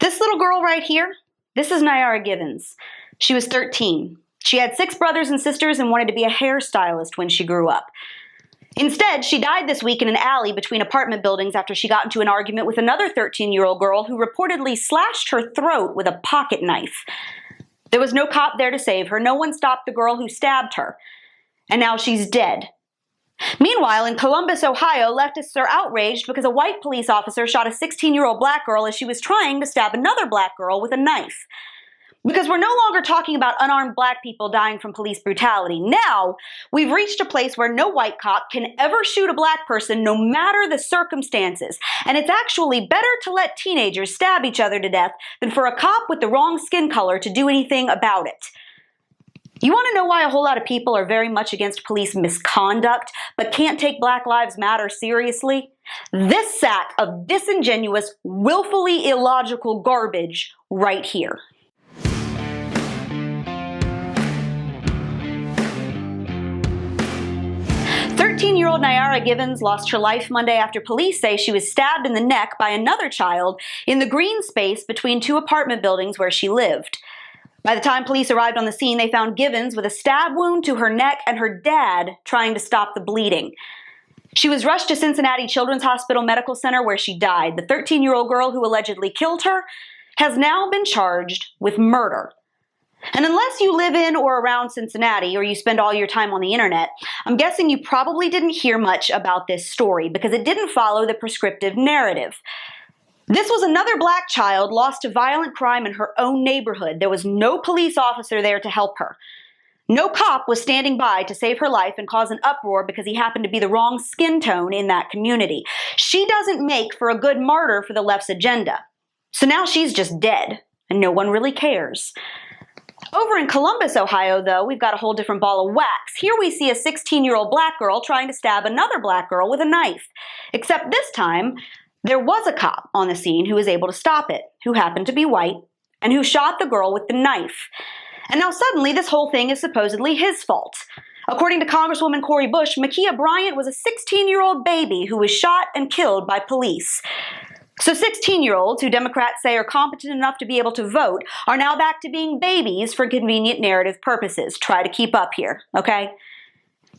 This little girl right here, this is Nyara Givens. She was 13. She had 6 brothers and sisters and wanted to be a hairstylist when she grew up. Instead, she died this week in an alley between apartment buildings after she got into an argument with another 13-year-old girl who reportedly slashed her throat with a pocket knife. There was no cop there to save her. No one stopped the girl who stabbed her. And now she's dead. Meanwhile, in Columbus, Ohio, leftists are outraged because a white police officer shot a 16-year-old black girl as she was trying to stab another black girl with a knife. Because we're no longer talking about unarmed black people dying from police brutality. Now, we've reached a place where no white cop can ever shoot a black person no matter the circumstances. And it's actually better to let teenagers stab each other to death than for a cop with the wrong skin color to do anything about it. You want to know why a whole lot of people are very much against police misconduct, but can't take Black Lives Matter seriously? This sack of disingenuous, willfully illogical garbage right here. 13-year-old Nyara Givens lost her life Monday after police say she was stabbed in the neck by another child in the green space between 2 apartment buildings where she lived. By the time police arrived on the scene, they found Givens with a stab wound to her neck and her dad trying to stop the bleeding. She was rushed to Cincinnati Children's Hospital Medical Center where she died. The 13-year-old girl who allegedly killed her has now been charged with murder. And unless you live in or around Cincinnati or you spend all your time on the internet, I'm guessing you probably didn't hear much about this story because it didn't follow the prescriptive narrative. This was another black child lost to violent crime in her own neighborhood. There was no police officer there to help her. No cop was standing by to save her life and cause an uproar because he happened to be the wrong skin tone in that community. She doesn't make for a good martyr for the left's agenda. So now she's just dead, and no one really cares. Over in Columbus, Ohio, though, we've got a whole different ball of wax. Here we see a 16-year-old black girl trying to stab another black girl with a knife. Except this time, there was a cop on the scene who was able to stop it, who happened to be white, and who shot the girl with the knife. And now suddenly this whole thing is supposedly his fault. According to Congresswoman Cori Bush, Ma'Khia Bryant was a 16-year-old baby who was shot and killed by police. So 16-year-olds, who Democrats say are competent enough to be able to vote, are now back to being babies for convenient narrative purposes. Try to keep up here, okay?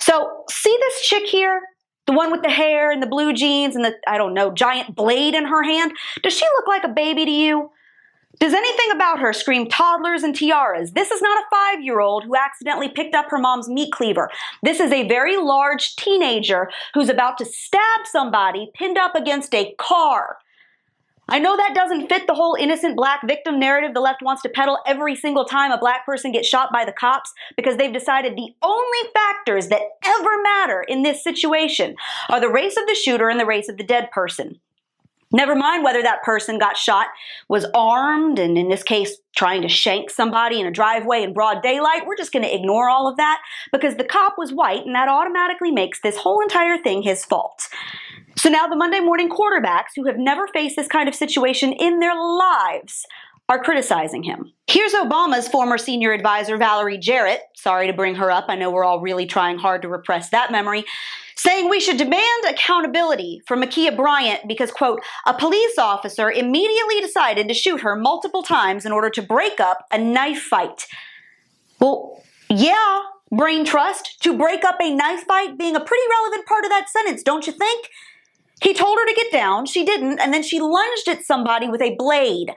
So, see this chick here? The one with the hair and the blue jeans and the, I don't know, giant blade in her hand? Does she look like a baby to you? Does anything about her scream toddlers and tiaras? This is not a 5-year-old who accidentally picked up her mom's meat cleaver. This is a very large teenager who's about to stab somebody pinned up against a car. I know that doesn't fit the whole innocent black victim narrative the left wants to peddle every single time a black person gets shot by the cops, because they've decided the only factors that ever matter in this situation are the race of the shooter and the race of the dead person. Never mind whether that person got shot was armed and, in this case, trying to shank somebody in a driveway in broad daylight. We're just going to ignore all of that because the cop was white, and that automatically makes this whole entire thing his fault. So now the Monday morning quarterbacks, who have never faced this kind of situation in their lives, are criticizing him. Here's Obama's former senior advisor, Valerie Jarrett, sorry to bring her up, I know we're all really trying hard to repress that memory, saying we should demand accountability for Ma'Khia Bryant because, quote, a police officer immediately decided to shoot her multiple times in order to break up a knife fight. Well, yeah, brain trust, to break up a knife fight being a pretty relevant part of that sentence, don't you think? He told her to get down, she didn't, and then she lunged at somebody with a blade.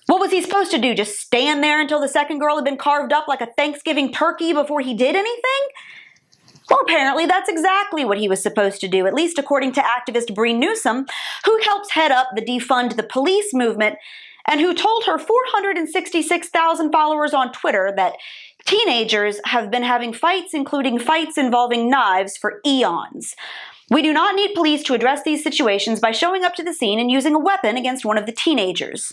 What was he supposed to do, just stand there until the second girl had been carved up like a Thanksgiving turkey before he did anything? Well, apparently that's exactly what he was supposed to do, at least according to activist Bree Newsom, who helps head up the Defund the Police movement, and who told her 466,000 followers on Twitter that teenagers have been having fights, including fights involving knives, for eons. We do not need police to address these situations by showing up to the scene and using a weapon against one of the teenagers.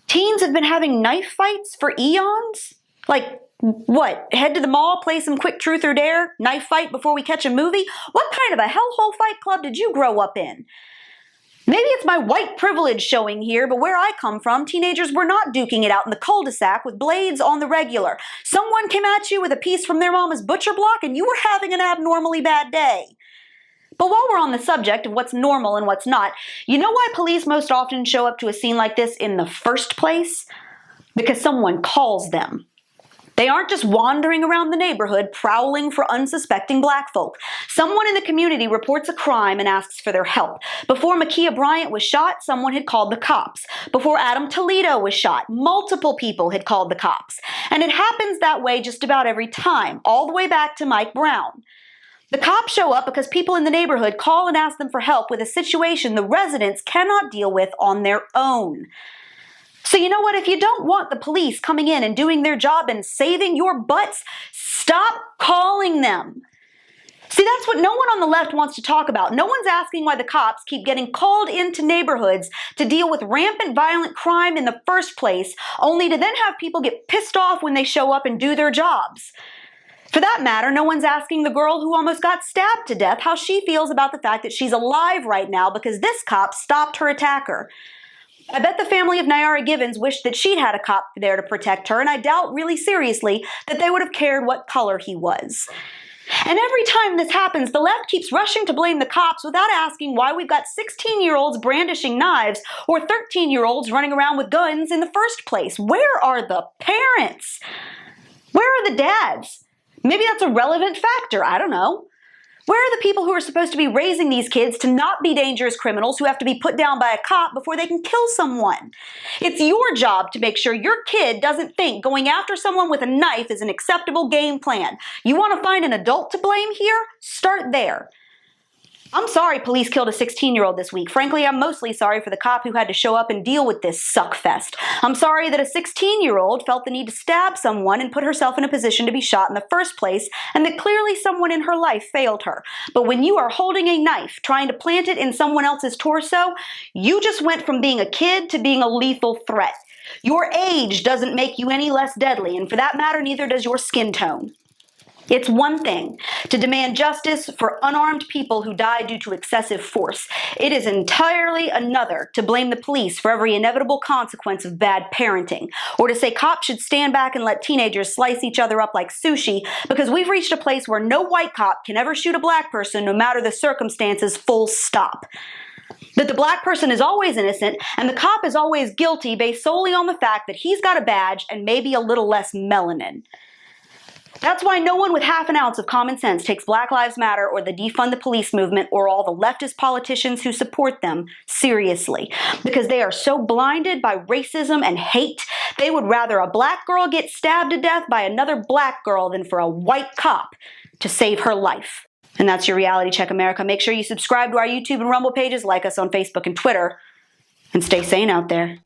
Teens have been having knife fights for eons? Like, what, head to the mall, play some quick truth or dare, knife fight before we catch a movie? What kind of a hellhole fight club did you grow up in? Maybe it's my white privilege showing here, but where I come from, teenagers were not duking it out in the cul-de-sac with blades on the regular. Someone came at you with a piece from their mama's butcher block and you were having an abnormally bad day. But while we're on the subject of what's normal and what's not, you know why police most often show up to a scene like this in the first place? Because someone calls them. They aren't just wandering around the neighborhood prowling for unsuspecting black folk. Someone in the community reports a crime and asks for their help. Before Ma'Khia Bryant was shot, someone had called the cops. Before Adam Toledo was shot, multiple people had called the cops. And it happens that way just about every time, all the way back to Mike Brown. The cops show up because people in the neighborhood call and ask them for help with a situation the residents cannot deal with on their own. So you know what? If you don't want the police coming in and doing their job and saving your butts, stop calling them. See, that's what no one on the left wants to talk about. No one's asking why the cops keep getting called into neighborhoods to deal with rampant violent crime in the first place, only to then have people get pissed off when they show up and do their jobs. For that matter, no one's asking the girl who almost got stabbed to death how she feels about the fact that she's alive right now because this cop stopped her attacker. I bet the family of Nyara Givens wished that she'd had a cop there to protect her, and I doubt really seriously that they would have cared what color he was. And every time this happens, the left keeps rushing to blame the cops without asking why we've got 16-year-olds brandishing knives or 13-year-olds running around with guns in the first place. Where are the parents? Where are the dads? Maybe that's a relevant factor, I don't know. Where are the people who are supposed to be raising these kids to not be dangerous criminals who have to be put down by a cop before they can kill someone? It's your job to make sure your kid doesn't think going after someone with a knife is an acceptable game plan. You want to find an adult to blame here? Start there. I'm sorry police killed a 16-year-old this week. Frankly, I'm mostly sorry for the cop who had to show up and deal with this suckfest. I'm sorry that a 16-year-old felt the need to stab someone and put herself in a position to be shot in the first place, and that clearly someone in her life failed her. But when you are holding a knife, trying to plant it in someone else's torso, you just went from being a kid to being a lethal threat. Your age doesn't make you any less deadly, and for that matter, neither does your skin tone. It's one thing to demand justice for unarmed people who died due to excessive force. It is entirely another to blame the police for every inevitable consequence of bad parenting, or to say cops should stand back and let teenagers slice each other up like sushi because we've reached a place where no white cop can ever shoot a black person no matter the circumstances, full stop. That the black person is always innocent and the cop is always guilty based solely on the fact that he's got a badge and maybe a little less melanin. That's why no one with half an ounce of common sense takes Black Lives Matter or the defund the police movement or all the leftist politicians who support them seriously. Because they are so blinded by racism and hate, they would rather a black girl get stabbed to death by another black girl than for a white cop to save her life. And that's your Reality Check America. Make sure you subscribe to our YouTube and Rumble pages, like us on Facebook and Twitter, and stay sane out there.